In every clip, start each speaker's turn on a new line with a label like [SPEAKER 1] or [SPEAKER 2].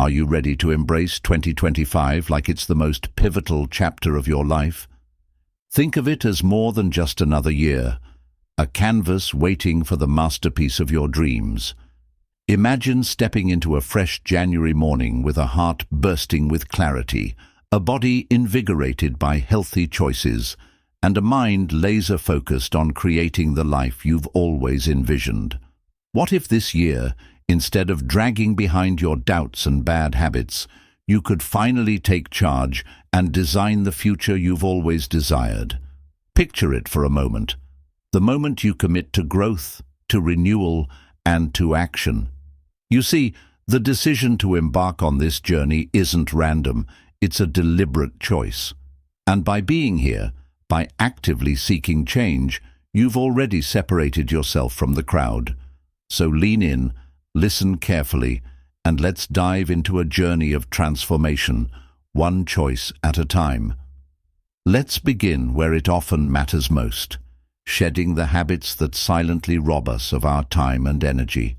[SPEAKER 1] Are you ready to embrace 2025 like it's the most pivotal chapter of your life? Think of it as more than just another year, a canvas waiting for the masterpiece of your dreams. Imagine stepping into a fresh January morning with a heart bursting with clarity, a body invigorated by healthy choices, and a mind laser-focused on creating the life you've always envisioned. What if this year, instead of dragging behind your doubts and bad habits, you could finally take charge and design the future you've always desired? Picture it for a moment. The moment you commit to growth, to renewal, and to action. You see, the decision to embark on this journey isn't random, it's a deliberate choice. And by being here, by actively seeking change, you've already separated yourself from the crowd. So lean in, listen carefully, and let's dive into a journey of transformation, one choice at a time. Let's begin where it often matters most, shedding the habits that silently rob us of our time and energy.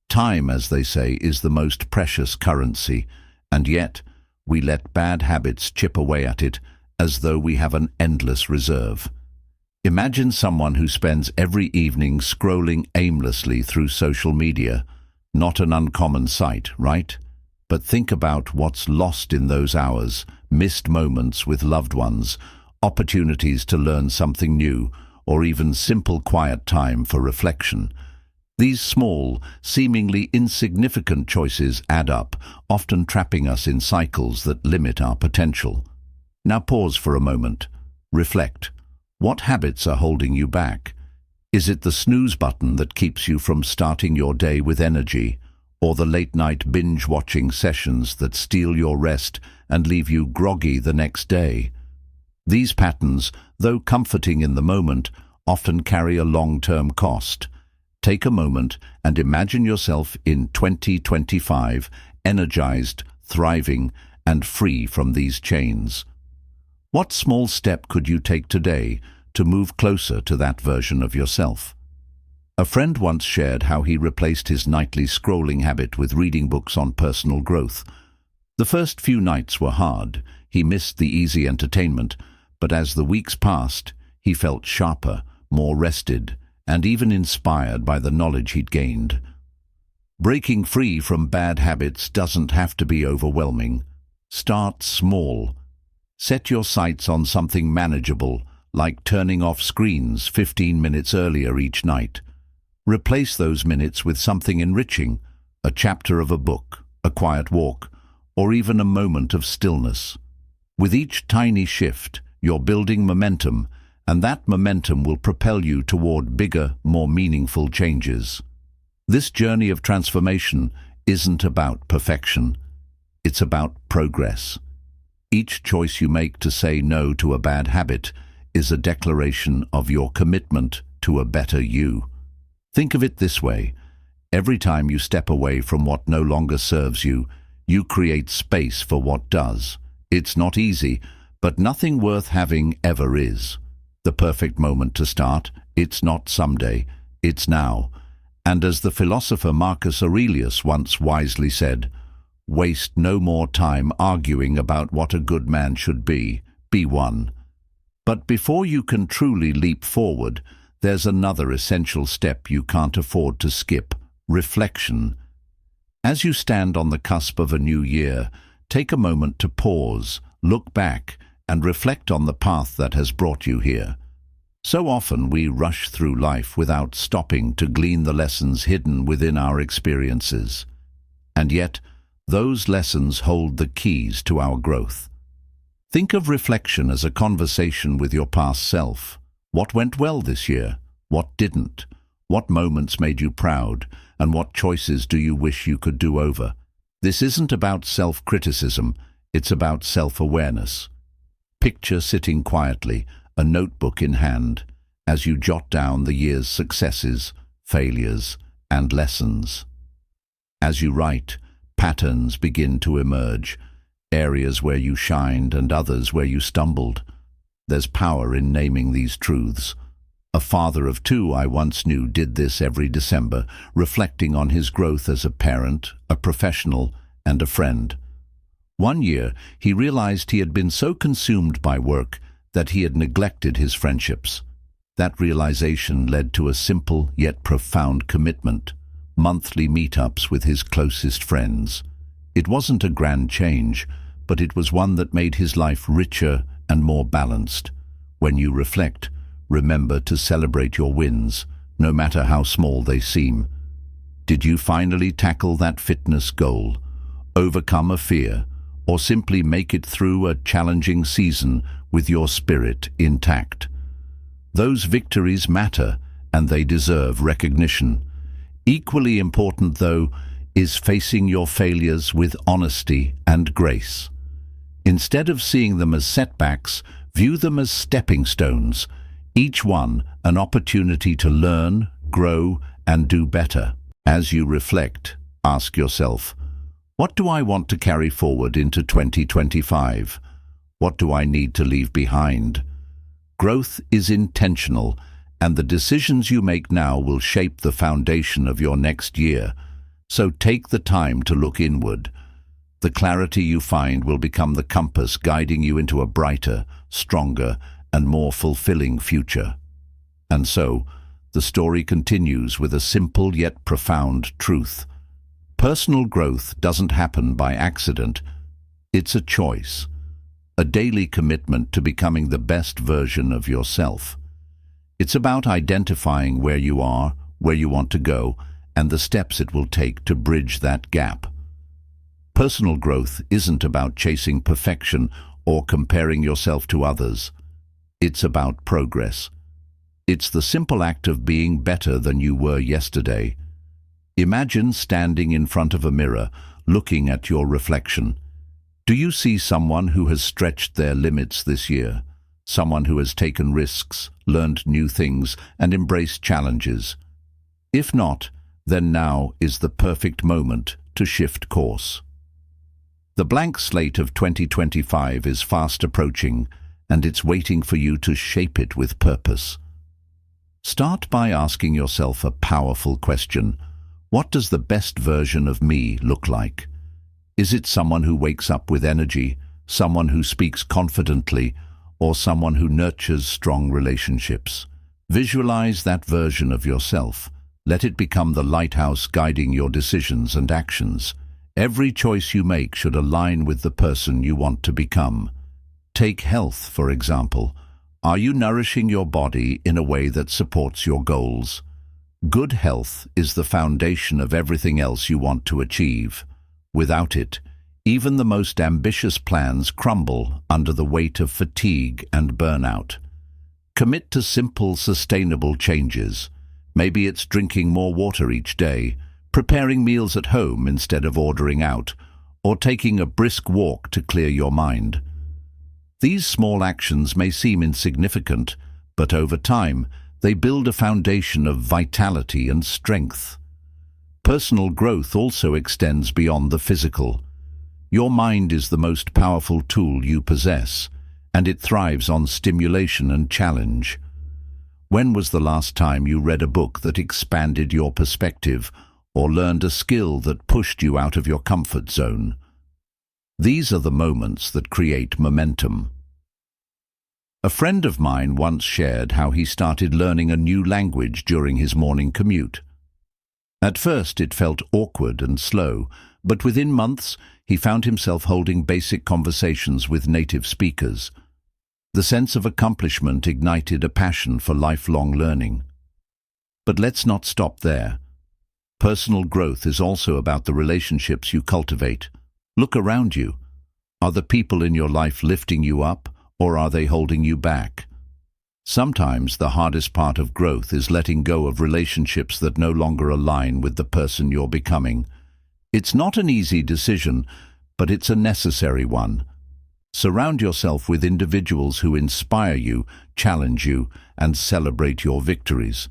[SPEAKER 1] Time, as they say, is the most precious currency, and yet we let bad habits chip away at it as though we have an endless reserve. Imagine someone who spends every evening scrolling aimlessly through social media. Not an uncommon sight, right? But think about what's lost in those hours, missed moments with loved ones, opportunities to learn something new, or even simple quiet time for reflection. These small, seemingly insignificant choices add up, often trapping us in cycles that limit our potential. Now pause for a moment. Reflect. What habits are holding you back? Is it the snooze button that keeps you from starting your day with energy, or the late-night binge-watching sessions that steal your rest and leave you groggy the next day? These patterns, though comforting in the moment, often carry a long-term cost. Take a moment and imagine yourself in 2025, energized, thriving, and free from these chains. What small step could you take today to move closer to that version of yourself? A friend once shared how he replaced his nightly scrolling habit with reading books on personal growth. The first few nights were hard. He missed the easy entertainment, but as the weeks passed, he felt sharper, more rested, and even inspired by the knowledge he'd gained. Breaking free from bad habits doesn't have to be overwhelming. Start small. Set your sights on something manageable, like turning off screens 15 minutes earlier each night. Replace those minutes with something enriching, a chapter of a book, a quiet walk, or even a moment of stillness. With each tiny shift, you're building momentum, and that momentum will propel you toward bigger, more meaningful changes. This journey of transformation isn't about perfection. It's about progress. Each choice you make to say no to a bad habit is a declaration of your commitment to a better you. Think of it this way. Every time you step away from what no longer serves you, you create space for what does. It's not easy, but nothing worth having ever is. The perfect moment to start, it's not someday, it's now. And as the philosopher Marcus Aurelius once wisely said, waste no more time arguing about what a good man should be one. But before you can truly leap forward, there's another essential step you can't afford to skip: reflection. As you stand on the cusp of a new year, take a moment to pause, look back, and reflect on the path that has brought you here. So often we rush through life without stopping to glean the lessons hidden within our experiences. And yet, those lessons hold the keys to our growth. Think of reflection as a conversation with your past self. What went well this year? What didn't? What moments made you proud? And what choices do you wish you could do over? This isn't about self-criticism, it's about self-awareness. Picture sitting quietly, a notebook in hand, as you jot down the year's successes, failures, and lessons. As you write, patterns begin to emerge, areas where you shined and others where you stumbled. There's power in naming these truths. A father of two I once knew did this every December, reflecting on his growth as a parent, a professional, and a friend. One year, he realized he had been so consumed by work that he had neglected his friendships. That realization led to a simple yet profound commitment: monthly meetups with his closest friends. It wasn't a grand change, but it was one that made his life richer and more balanced. When you reflect, remember to celebrate your wins, no matter how small they seem. Did you finally tackle that fitness goal, overcome a fear, or simply make it through a challenging season with your spirit intact? Those victories matter, and they deserve recognition. Equally important, though, is facing your failures with honesty and grace. Instead of seeing them as setbacks, view them as stepping stones, each one an opportunity to learn, grow, and do better. As you reflect, ask yourself, what do I want to carry forward into 2025? What do I need to leave behind? Growth is intentional, and the decisions you make now will shape the foundation of your next year. So take the time to look inward. The clarity you find will become the compass guiding you into a brighter, stronger, and more fulfilling future. And so, the story continues with a simple yet profound truth. Personal growth doesn't happen by accident. It's a choice, a daily commitment to becoming the best version of yourself. It's about identifying where you are, where you want to go, and the steps it will take to bridge that gap. Personal growth isn't about chasing perfection or comparing yourself to others. It's about progress. It's the simple act of being better than you were yesterday. Imagine standing in front of a mirror, looking at your reflection. Do you see someone who has stretched their limits this year? Someone who has taken risks, learned new things, and embraced challenges? If not, then now is the perfect moment to shift course. The blank slate of 2025 is fast approaching, and it's waiting for you to shape it with purpose. Start by asking yourself a powerful question. What does the best version of me look like? Is it someone who wakes up with energy, someone who speaks confidently, or someone who nurtures strong relationships? Visualize that version of yourself. Let it become the lighthouse guiding your decisions and actions. Every choice you make should align with the person you want to become. Take health, for example. Are you nourishing your body in a way that supports your goals? Good health is the foundation of everything else you want to achieve. Without it, even the most ambitious plans crumble under the weight of fatigue and burnout. Commit to simple, sustainable changes. Maybe it's drinking more water each day, preparing meals at home instead of ordering out, or taking a brisk walk to clear your mind. These small actions may seem insignificant, but over time, they build a foundation of vitality and strength. Personal growth also extends beyond the physical. Your mind is the most powerful tool you possess, and it thrives on stimulation and challenge. When was the last time you read a book that expanded your perspective, or learned a skill that pushed you out of your comfort zone? These are the moments that create momentum. A friend of mine once shared how he started learning a new language during his morning commute. At first it felt awkward and slow, but within months he found himself holding basic conversations with native speakers. The sense of accomplishment ignited a passion for lifelong learning. But let's not stop there. Personal growth is also about the relationships you cultivate. Look around you. Are the people in your life lifting you up, or are they holding you back? Sometimes the hardest part of growth is letting go of relationships that no longer align with the person you're becoming. It's not an easy decision, but it's a necessary one. Surround yourself with individuals who inspire you, challenge you, and celebrate your victories.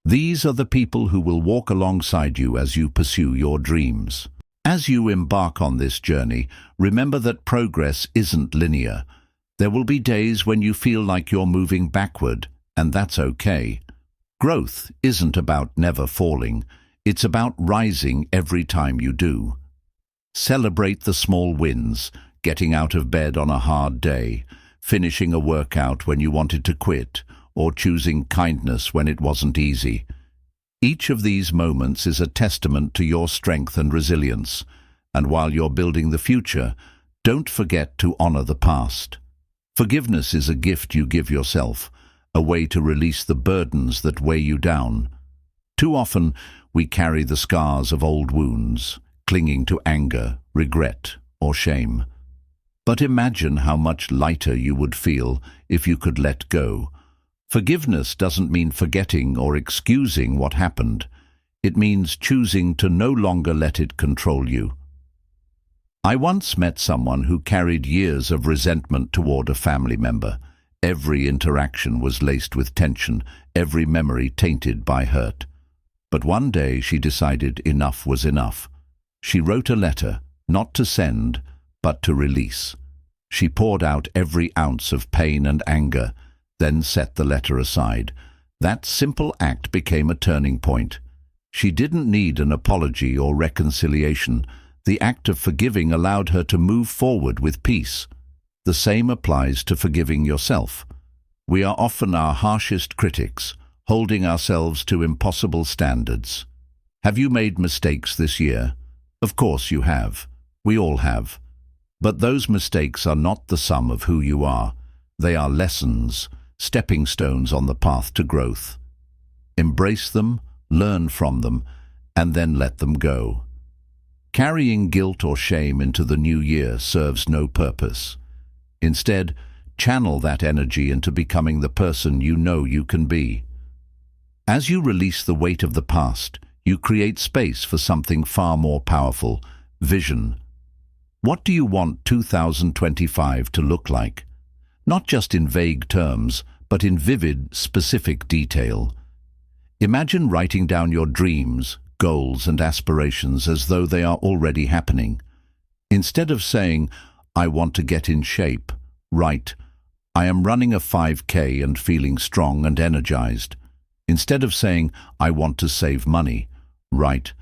[SPEAKER 1] These are the people who will walk alongside you as you pursue your dreams. As you embark on this journey, remember that progress isn't linear. There will be days when you feel like you're moving backward, and that's okay. Growth isn't about never falling. It's about rising every time you do. Celebrate the small wins, getting out of bed on a hard day, finishing a workout when you wanted to quit, or choosing kindness when it wasn't easy. Each of these moments is a testament to your strength and resilience, and while you're building the future, don't forget to honor the past. Forgiveness is a gift you give yourself, a way to release the burdens that weigh you down. Too often, we carry the scars of old wounds, clinging to anger, regret, or shame. But imagine how much lighter you would feel if you could let go. Forgiveness doesn't mean forgetting or excusing what happened. It means choosing to no longer let it control you. I once met someone who carried years of resentment toward a family member. Every interaction was laced with tension, every memory tainted by hurt. But one day she decided enough was enough. She wrote a letter, not to send, but to release. She poured out every ounce of pain and anger, then set the letter aside. That simple act became a turning point. She didn't need an apology or reconciliation. The act of forgiving allowed her to move forward with peace. The same applies to forgiving yourself. We are often our harshest critics, holding ourselves to impossible standards. Have you made mistakes this year? Of course you have. We all have. But those mistakes are not the sum of who you are. They are lessons, stepping stones on the path to growth. Embrace them, learn from them, and then let them go. Carrying guilt or shame into the new year serves no purpose. Instead, channel that energy into becoming the person you know you can be. As you release the weight of the past, you create space for something far more powerful: vision. What do you want 2025 to look like? Not just in vague terms, but in vivid, specific detail. Imagine writing down your dreams, goals, and aspirations as though they are already happening. Instead of saying, "I want to get in shape," write, "I am running a 5K and feeling strong and energized." Instead of saying, "I want to save money," write,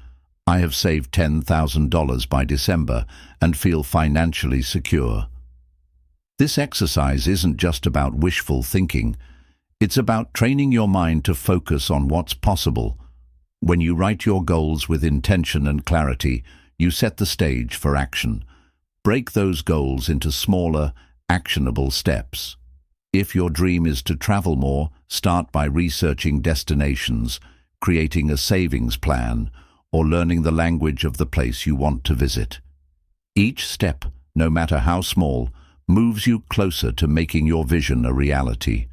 [SPEAKER 1] "I have saved $10,000 by December and feel financially secure." This exercise isn't just about wishful thinking. It's about training your mind to focus on what's possible. When you write your goals with intention and clarity, you set the stage for action. Break those goals into smaller, actionable steps. If your dream is to travel more, start by researching destinations, creating a savings plan, or learning the language of the place you want to visit. Each step, no matter how small, moves you closer to making your vision a reality.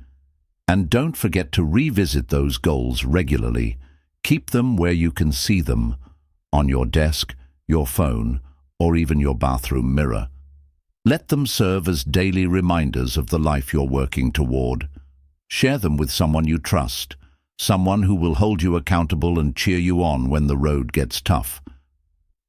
[SPEAKER 1] And don't forget to revisit those goals regularly. Keep them where you can see them, on your desk, your phone, or even your bathroom mirror. Let them serve as daily reminders of the life you're working toward. Share them with someone you trust, someone who will hold you accountable and cheer you on when the road gets tough.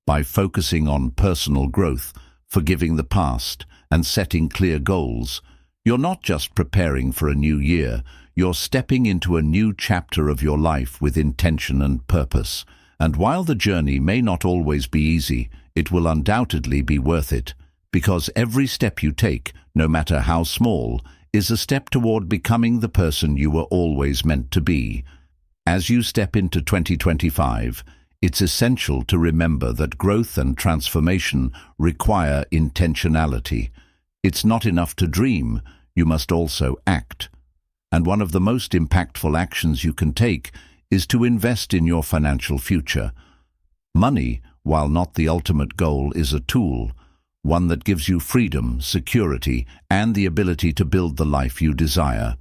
[SPEAKER 1] By focusing on personal growth, forgiving the past, and setting clear goals, you're not just preparing for a new year, you're stepping into a new chapter of your life with intention and purpose. And while the journey may not always be easy, it will undoubtedly be worth it, because every step you take, no matter how small, is a step toward becoming the person you were always meant to be. As you step into 2025, it's essential to remember that growth and transformation require intentionality. It's not enough to dream, you must also act. And one of the most impactful actions you can take is to invest in your financial future. Money, while not the ultimate goal, is a tool, one that gives you freedom, security, and the ability to build the life you desire.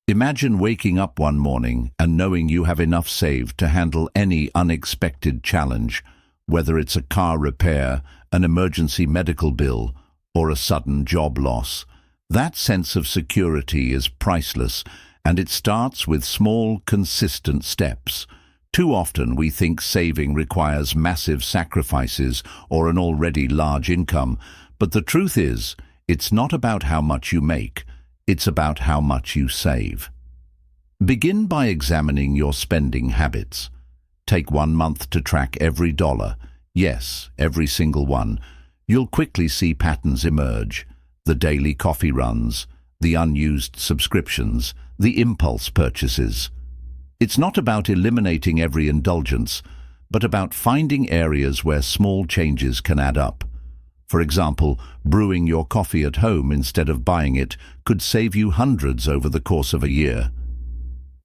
[SPEAKER 1] Imagine waking up one morning and knowing you have enough saved to handle any unexpected challenge, whether it's a car repair, an emergency medical bill, or a sudden job loss. That sense of security is priceless, and it starts with small, consistent steps. Too often we think saving requires massive sacrifices or an already large income, but the truth is, it's not about how much you make, it's about how much you save. Begin by examining your spending habits. Take 1 month to track every dollar, yes, every single one. You'll quickly see patterns emerge: the daily coffee runs, the unused subscriptions, the impulse purchases. It's not about eliminating every indulgence, but about finding areas where small changes can add up. For example, brewing your coffee at home instead of buying it could save you hundreds over the course of a year.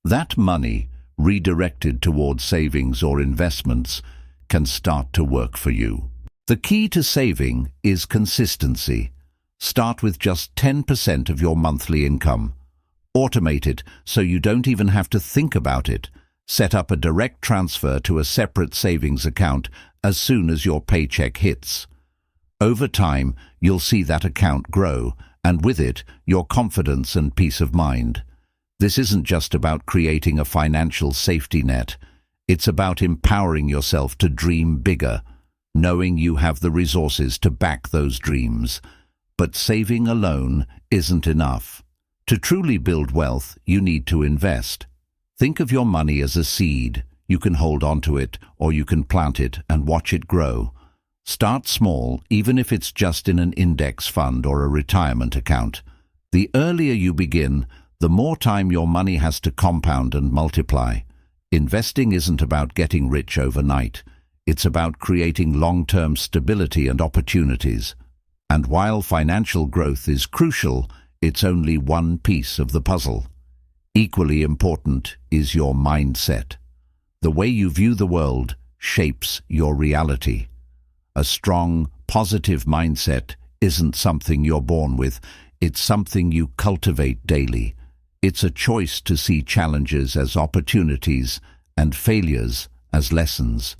[SPEAKER 1] That money, redirected towards savings or investments, can start to work for you. The key to saving is consistency. Start with just 10% of your monthly income. Automate it so you don't even have to think about it. Set up a direct transfer to a separate savings account as soon as your paycheck hits. Over time, you'll see that account grow, and with it, your confidence and peace of mind. This isn't just about creating a financial safety net. It's about empowering yourself to dream bigger, knowing you have the resources to back those dreams. But saving alone isn't enough. To truly build wealth, you need to invest. Think of your money as a seed. You can hold on to it, or you can plant it and watch it grow. Start small, even if it's just in an index fund or a retirement account. The earlier you begin, the more time your money has to compound and multiply. Investing isn't about getting rich overnight. It's about creating long-term stability and opportunities. And while financial growth is crucial, it's only one piece of the puzzle. Equally important is your mindset. The way you view the world shapes your reality. A strong, positive mindset isn't something you're born with. It's something you cultivate daily. It's a choice to see challenges as opportunities and failures as lessons.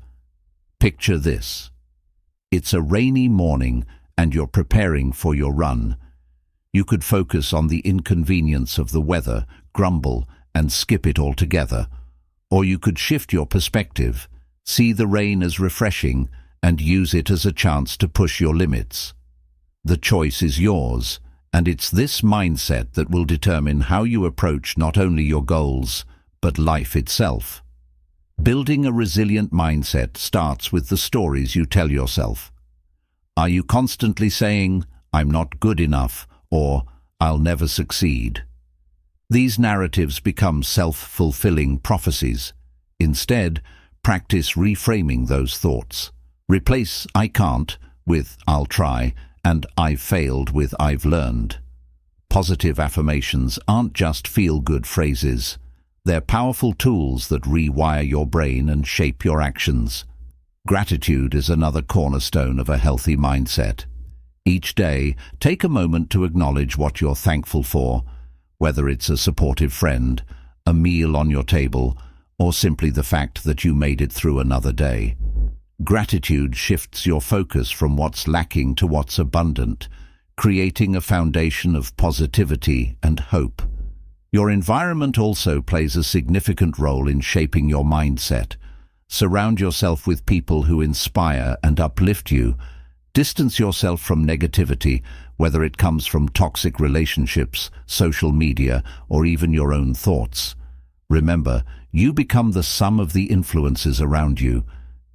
[SPEAKER 1] Picture this. It's a rainy morning and you're preparing for your run. You could focus on the inconvenience of the weather, grumble, and skip it altogether. Or you could shift your perspective, see the rain as refreshing, and use it as a chance to push your limits. The choice is yours, and it's this mindset that will determine how you approach not only your goals, but life itself. Building a resilient mindset starts with the stories you tell yourself. Are you constantly saying, "I'm not good enough," or "I'll never succeed"? These narratives become self-fulfilling prophecies. Instead, practice reframing those thoughts. Replace "I can't" with "I'll try," and "I've failed" with "I've learned." Positive affirmations aren't just feel-good phrases. They're powerful tools that rewire your brain and shape your actions. Gratitude is another cornerstone of a healthy mindset. Each day, take a moment to acknowledge what you're thankful for, whether it's a supportive friend, a meal on your table, or simply the fact that you made it through another day. Gratitude shifts your focus from what's lacking to what's abundant, creating a foundation of positivity and hope. Your environment also plays a significant role in shaping your mindset. Surround yourself with people who inspire and uplift you. Distance yourself from negativity, whether it comes from toxic relationships, social media, or even your own thoughts. Remember, you become the sum of the influences around you.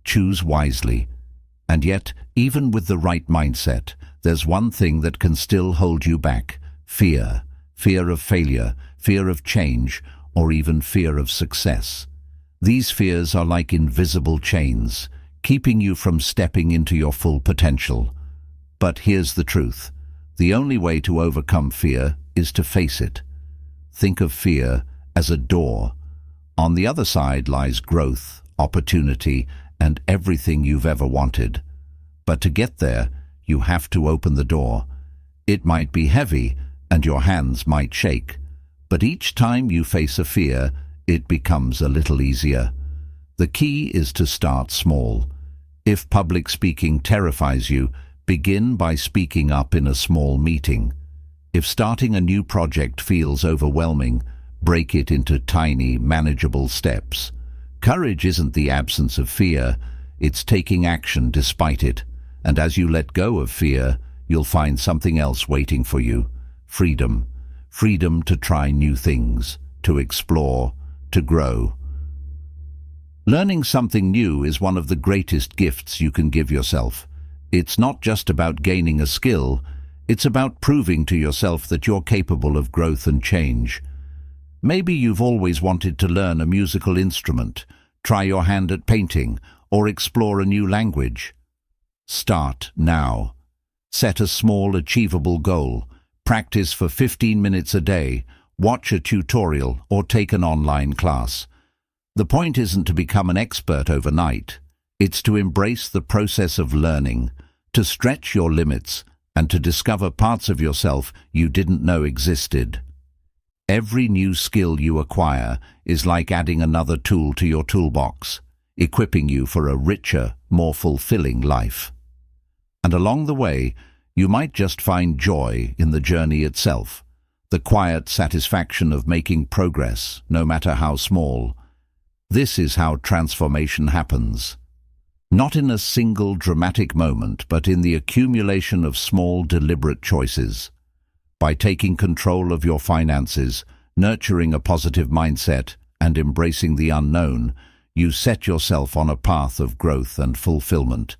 [SPEAKER 1] Choose wisely. And yet, even with the right mindset, there's one thing that can still hold you back: fear. Fear of failure, fear of change, or even fear of success. These fears are like invisible chains, keeping you from stepping into your full potential. But here's the truth. The only way to overcome fear is to face it. Think of fear as a door. On the other side lies growth, opportunity, and everything you've ever wanted. But to get there, you have to open the door. It might be heavy, and your hands might shake. But each time you face a fear, it becomes a little easier. The key is to start small. If public speaking terrifies you, begin by speaking up in a small meeting. If starting a new project feels overwhelming, break it into tiny, manageable steps. Courage isn't the absence of fear, it's taking action despite it. And as you let go of fear, you'll find something else waiting for you: freedom. Freedom to try new things, to explore, to grow. Learning something new is one of the greatest gifts you can give yourself. It's not just about gaining a skill, it's about proving to yourself that you're capable of growth and change. Maybe you've always wanted to learn a musical instrument, try your hand at painting, or explore a new language. Start now. Set a small, achievable goal. Practice for 15 minutes a day, watch a tutorial, or take an online class. The point isn't to become an expert overnight. It's to embrace the process of learning, to stretch your limits, and to discover parts of yourself you didn't know existed. Every new skill you acquire is like adding another tool to your toolbox, equipping you for a richer, more fulfilling life. And along the way, you might just find joy in the journey itself, the quiet satisfaction of making progress, no matter how small. This is how transformation happens. Not in a single dramatic moment, but in the accumulation of small, deliberate choices. By taking control of your finances, nurturing a positive mindset, and embracing the unknown, you set yourself on a path of growth and fulfillment.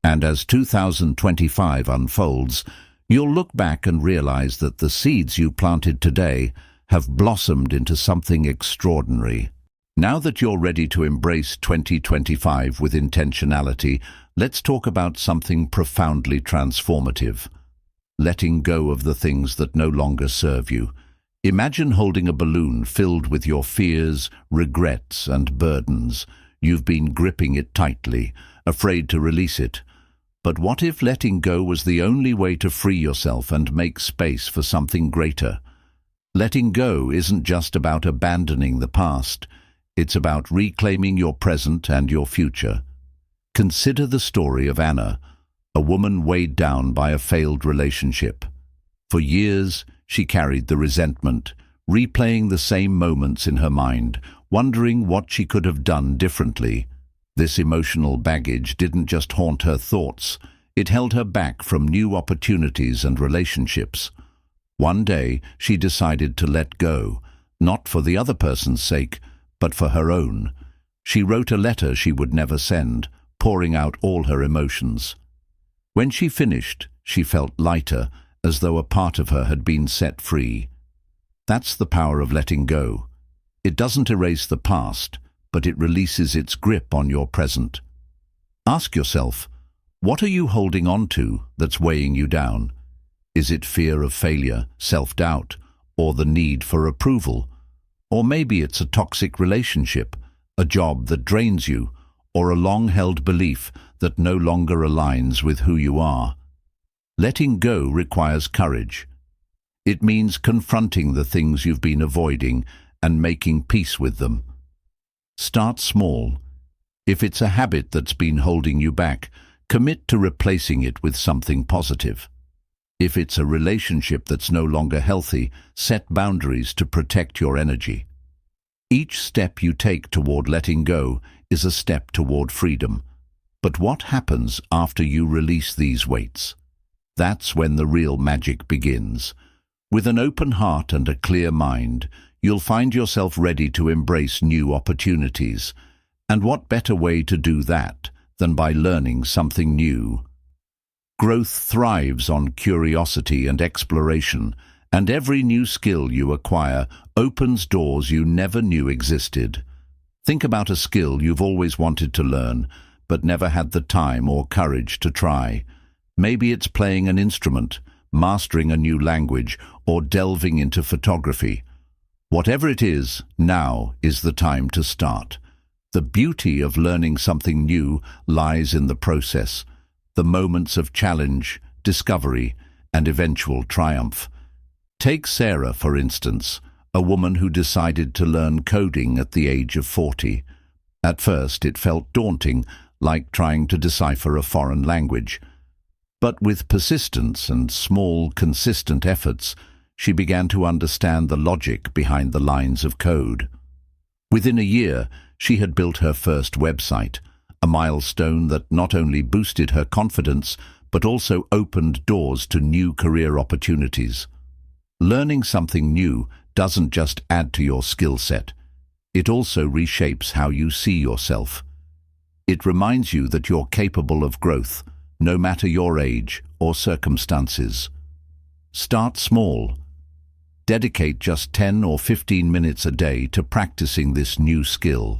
[SPEAKER 1] And as 2025 unfolds, you'll look back and realize that the seeds you planted today have blossomed into something extraordinary. Now that you're ready to embrace 2025 with intentionality, let's talk about something profoundly transformative. Letting go of the things that no longer serve you. Imagine holding a balloon filled with your fears, regrets, and burdens. You've been gripping it tightly, afraid to release it. But what if letting go was the only way to free yourself and make space for something greater? Letting go isn't just about abandoning the past. It's about reclaiming your present and your future. Consider the story of Anna, a woman weighed down by a failed relationship. For years, she carried the resentment, replaying the same moments in her mind, wondering what she could have done differently. This emotional baggage didn't just haunt her thoughts, it held her back from new opportunities and relationships. One day, she decided to let go, not for the other person's sake, but for her own. She wrote a letter she would never send, pouring out all her emotions. When she finished, she felt lighter, as though a part of her had been set free. That's the power of letting go. It doesn't erase the past, but it releases its grip on your present. Ask yourself, what are you holding on to that's weighing you down? Is it fear of failure, self-doubt, or the need for approval? Or maybe it's a toxic relationship, a job that drains you, or a long-held belief that no longer aligns with who you are. Letting go requires courage. It means confronting the things you've been avoiding and making peace with them. Start small. If it's a habit that's been holding you back, commit to replacing it with something positive. If it's a relationship that's no longer healthy, set boundaries to protect your energy. Each step you take toward letting go is a step toward freedom. But what happens after you release these weights? That's when the real magic begins. With an open heart and a clear mind, you'll find yourself ready to embrace new opportunities. And what better way to do that than by learning something new? Growth thrives on curiosity and exploration, and every new skill you acquire opens doors you never knew existed. Think about a skill you've always wanted to learn, but never had the time or courage to try. Maybe it's playing an instrument, mastering a new language, or delving into photography. Whatever it is, now is the time to start. The beauty of learning something new lies in the process, the moments of challenge, discovery, and eventual triumph. Take Sarah, for instance, a woman who decided to learn coding at the age of 40. At first, it felt daunting, like trying to decipher a foreign language. But with persistence and small, consistent efforts, she began to understand the logic behind the lines of code. Within a year, she had built her first website, a milestone that not only boosted her confidence, but also opened doors to new career opportunities. Learning something new doesn't just add to your skill set. It also reshapes how you see yourself. It reminds you that you're capable of growth, no matter your age or circumstances. Start small. Dedicate just 10 or 15 minutes a day to practicing this new skill.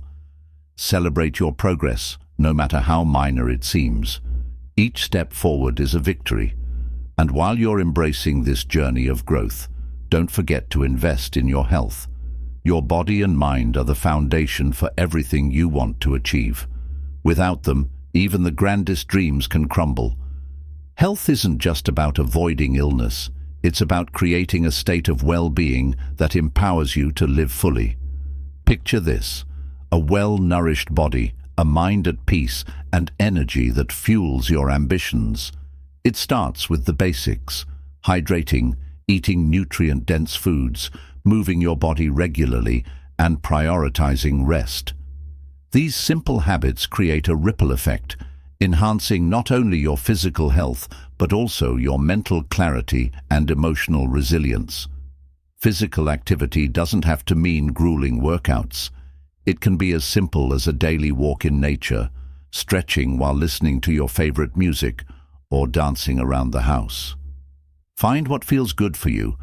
[SPEAKER 1] Celebrate your progress, no matter how minor it seems. Each step forward is a victory. And while you're embracing this journey of growth, don't forget to invest in your health. Your body and mind are the foundation for everything you want to achieve. Without them, even the grandest dreams can crumble. Health isn't just about avoiding illness. It's about creating a state of well-being that empowers you to live fully. Picture this: a well-nourished body, a mind at peace, and energy that fuels your ambitions. It starts with the basics: hydrating, eating nutrient-dense foods, moving your body regularly, and prioritizing rest. These simple habits create a ripple effect, enhancing not only your physical health, but also your mental clarity and emotional resilience. Physical activity doesn't have to mean grueling workouts. It can be as simple as a daily walk in nature, stretching while listening to your favorite music, or dancing around the house. Find what feels good for you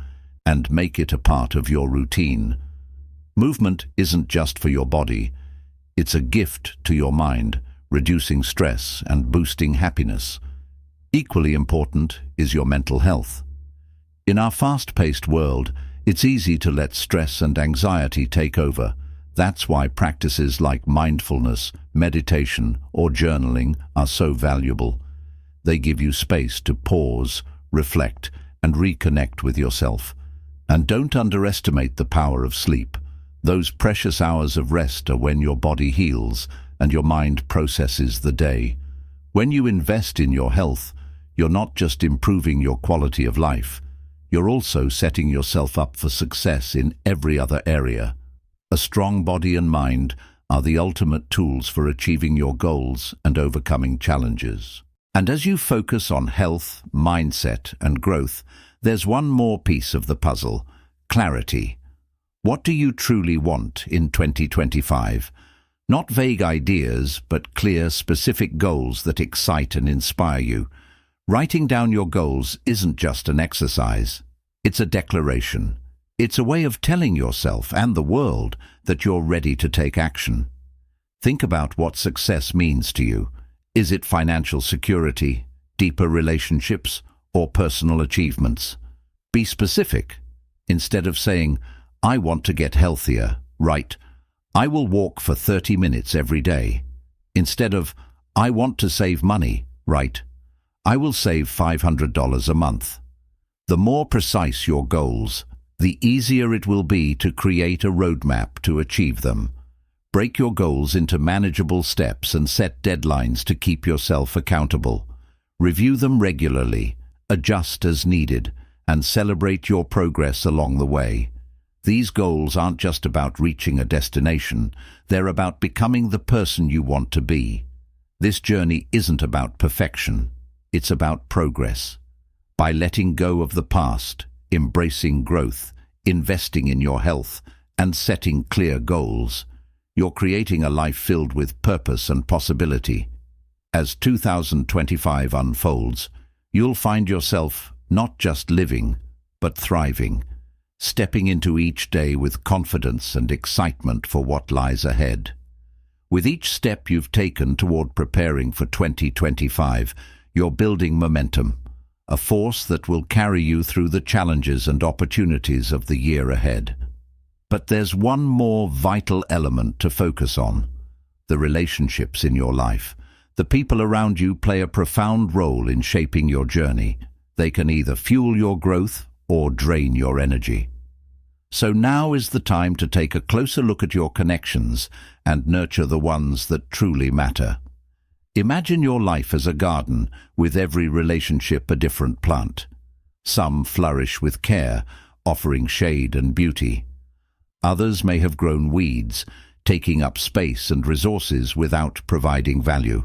[SPEAKER 1] and make it a part of your routine. Movement isn't just for your body. It's a gift to your mind, reducing stress and boosting happiness. Equally important is your mental health. In our fast-paced world, it's easy to let stress and anxiety take over. That's why practices like mindfulness, meditation, or journaling are so valuable. They give you space to pause, reflect, and reconnect with yourself. And don't underestimate the power of sleep. Those precious hours of rest are when your body heals and your mind processes the day. When you invest in your health, you're not just improving your quality of life, you're also setting yourself up for success in every other area. A strong body and mind are the ultimate tools for achieving your goals and overcoming challenges. And as you focus on health, mindset, and growth, there's one more piece of the puzzle: clarity. What do you truly want in 2025? Not vague ideas, but clear, specific goals that excite and inspire you. Writing down your goals isn't just an exercise. It's a declaration. It's a way of telling yourself and the world that you're ready to take action. Think about what success means to you. Is it financial security, deeper relationships, or personal achievements? Be specific. Instead of saying, "I want to get healthier," write, "I will walk for 30 minutes every day." Instead of, "I want to save money," write, "I will save $500 a month." The more precise your goals, the easier it will be to create a roadmap to achieve them. Break your goals into manageable steps and set deadlines to keep yourself accountable. Review them regularly, adjust as needed, and celebrate your progress along the way. These goals aren't just about reaching a destination, they're about becoming the person you want to be. This journey isn't about perfection, it's about progress. By letting go of the past, embracing growth, investing in your health, and setting clear goals, you're creating a life filled with purpose and possibility. As 2025 unfolds, you'll find yourself not just living, but thriving, stepping into each day with confidence and excitement for what lies ahead. With each step you've taken toward preparing for 2025, you're building momentum, a force that will carry you through the challenges and opportunities of the year ahead. But there's one more vital element to focus on: the relationships in your life. The people around you play a profound role in shaping your journey. They can either fuel your growth or drain your energy. So now is the time to take a closer look at your connections and nurture the ones that truly matter. Imagine your life as a garden, with every relationship a different plant. Some flourish with care, offering shade and beauty. Others may have grown weeds, taking up space and resources without providing value.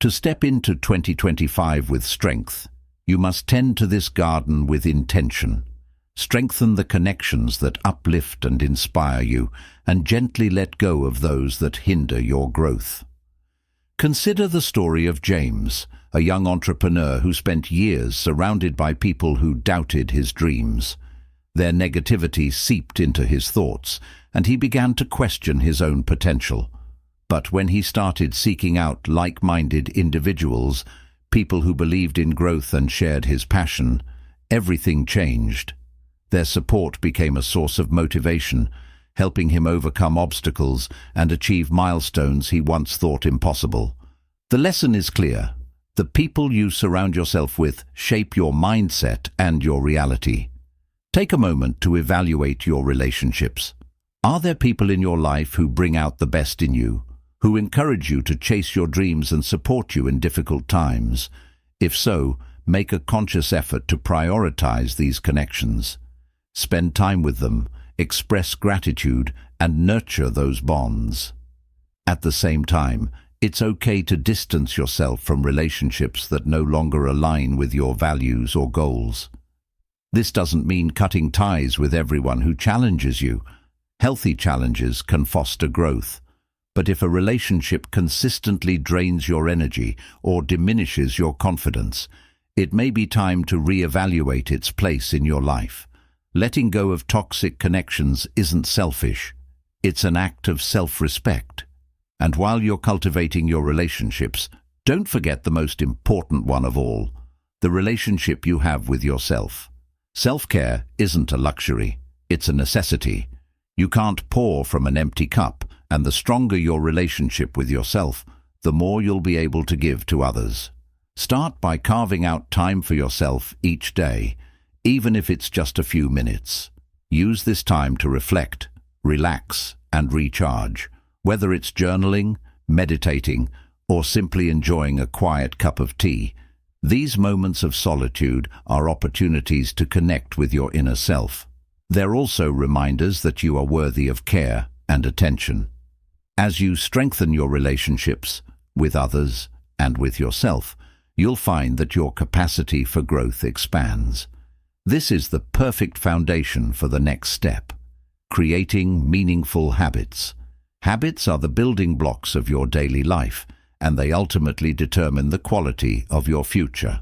[SPEAKER 1] To step into 2025 with strength, you must tend to this garden with intention. Strengthen the connections that uplift and inspire you, and gently let go of those that hinder your growth. Consider the story of James, a young entrepreneur who spent years surrounded by people who doubted his dreams. Their negativity seeped into his thoughts, and he began to question his own potential. But when he started seeking out like-minded individuals, people who believed in growth and shared his passion, everything changed. Their support became a source of motivation, helping him overcome obstacles and achieve milestones he once thought impossible. The lesson is clear. The people you surround yourself with shape your mindset and your reality. Take a moment to evaluate your relationships. Are there people in your life who bring out the best in you, who encourage you to chase your dreams and support you in difficult times? If so, make a conscious effort to prioritize these connections. Spend time with them, express gratitude, and nurture those bonds. At the same time, it's okay to distance yourself from relationships that no longer align with your values or goals. This doesn't mean cutting ties with everyone who challenges you. Healthy challenges can foster growth. But if a relationship consistently drains your energy or diminishes your confidence, it may be time to reevaluate its place in your life. Letting go of toxic connections isn't selfish. It's an act of self-respect. And while you're cultivating your relationships, don't forget the most important one of all, the relationship you have with yourself. Self-care isn't a luxury, it's a necessity. You can't pour from an empty cup, and the stronger your relationship with yourself, the more you'll be able to give to others. Start by carving out time for yourself each day, even if it's just a few minutes. Use this time to reflect, relax, and recharge. Whether it's journaling, meditating, or simply enjoying a quiet cup of tea, these moments of solitude are opportunities to connect with your inner self. They're also reminders that you are worthy of care and attention. As you strengthen your relationships with others and with yourself, you'll find that your capacity for growth expands. This is the perfect foundation for the next step, creating meaningful habits. Habits are the building blocks of your daily life, and they ultimately determine the quality of your future.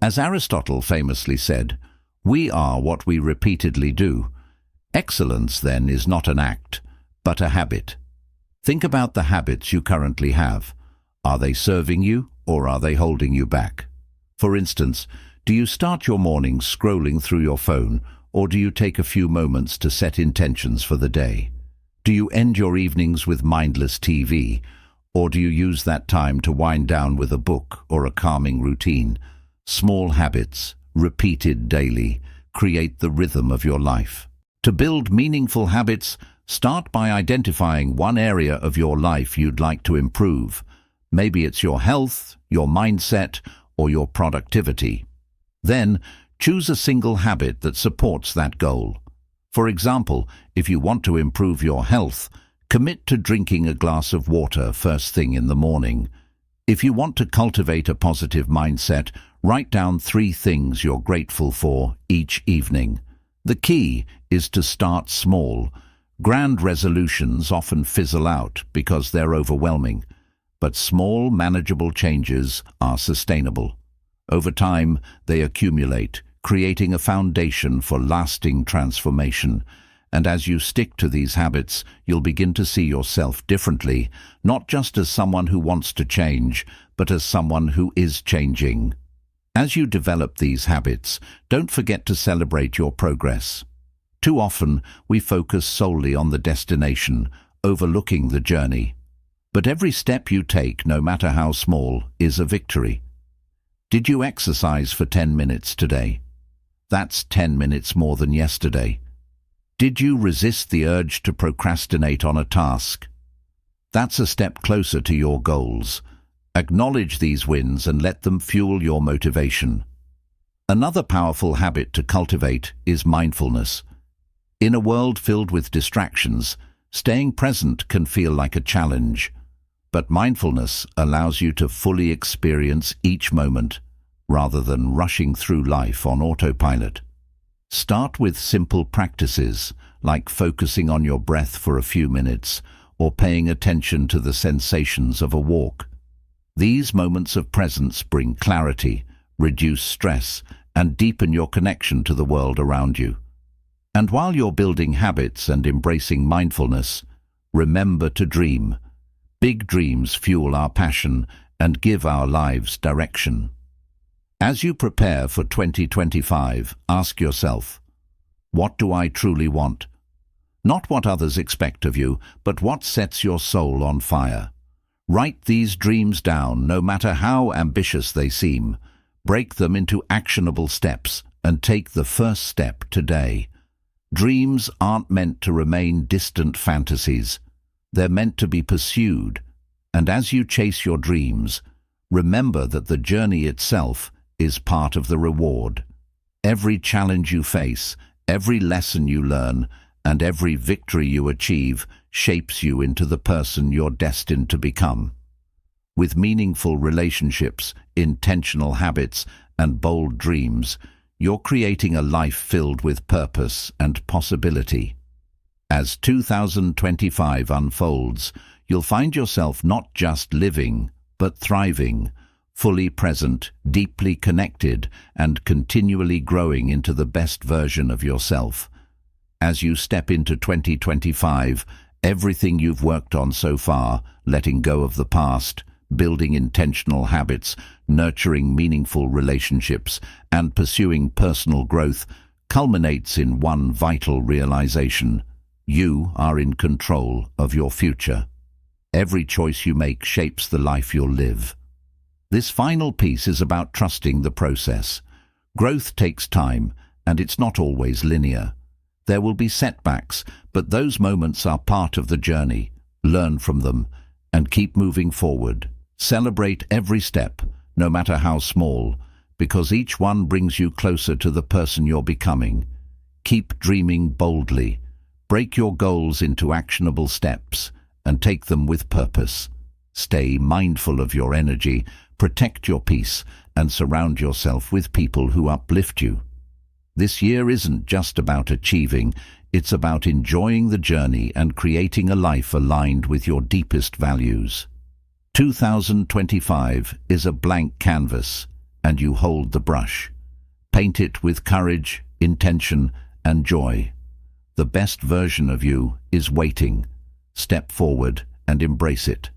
[SPEAKER 1] As Aristotle famously said, "We are what we repeatedly do." Excellence, then, is not an act, but a habit. Think about the habits you currently have. Are they serving you, or are they holding you back? For instance, do you start your mornings scrolling through your phone, or do you take a few moments to set intentions for the day? Do you end your evenings with mindless TV, or do you use that time to wind down with a book or a calming routine? Small habits, repeated daily, create the rhythm of your life. To build meaningful habits, start by identifying one area of your life you'd like to improve. Maybe it's your health, your mindset, or your productivity. Then, choose a single habit that supports that goal. For example, if you want to improve your health, commit to drinking a glass of water first thing in the morning. If you want to cultivate a positive mindset, write down 3 things you're grateful for each evening. The key is to start small. Grand resolutions often fizzle out because they're overwhelming, but small, manageable changes are sustainable. Over time, they accumulate, creating a foundation for lasting transformation. And as you stick to these habits, you'll begin to see yourself differently, not just as someone who wants to change, but as someone who is changing. As you develop these habits, don't forget to celebrate your progress. Too often, we focus solely on the destination, overlooking the journey. But every step you take, no matter how small, is a victory. Did you exercise for 10 minutes today? That's 10 minutes more than yesterday. Did you resist the urge to procrastinate on a task? That's a step closer to your goals. Acknowledge these wins and let them fuel your motivation. Another powerful habit to cultivate is mindfulness. In a world filled with distractions, staying present can feel like a challenge. But mindfulness allows you to fully experience each moment, rather than rushing through life on autopilot. Start with simple practices, like focusing on your breath for a few minutes, or paying attention to the sensations of a walk. These moments of presence bring clarity, reduce stress, and deepen your connection to the world around you. And while you're building habits and embracing mindfulness, remember to dream. Big dreams fuel our passion and give our lives direction. As you prepare for 2025, ask yourself, what do I truly want? Not what others expect of you, but what sets your soul on fire. Write these dreams down, no matter how ambitious they seem. Break them into actionable steps and take the first step today. Dreams aren't meant to remain distant fantasies. They're meant to be pursued. And as you chase your dreams, remember that the journey itself is part of the reward. Every challenge you face, every lesson you learn, and every victory you achieve shapes you into the person you're destined to become. With meaningful relationships, intentional habits, and bold dreams, you're creating a life filled with purpose and possibility. As 2025 unfolds, you'll find yourself not just living, but thriving, fully present, deeply connected, and continually growing into the best version of yourself. As you step into 2025, everything you've worked on so far, letting go of the past, building intentional habits, nurturing meaningful relationships, and pursuing personal growth, culminates in one vital realization: you are in control of your future. Every choice you make shapes the life you'll live. This final piece is about trusting the process. Growth takes time, and it's not always linear. There will be setbacks, but those moments are part of the journey. Learn from them, and keep moving forward. Celebrate every step, no matter how small, because each one brings you closer to the person you're becoming. Keep dreaming boldly. Break your goals into actionable steps, and take them with purpose. Stay mindful of your energy, protect your peace, and surround yourself with people who uplift you. This year isn't just about achieving, it's about enjoying the journey and creating a life aligned with your deepest values. 2025 is a blank canvas, and you hold the brush. Paint it with courage, intention, and joy. The best version of you is waiting. Step forward and embrace it.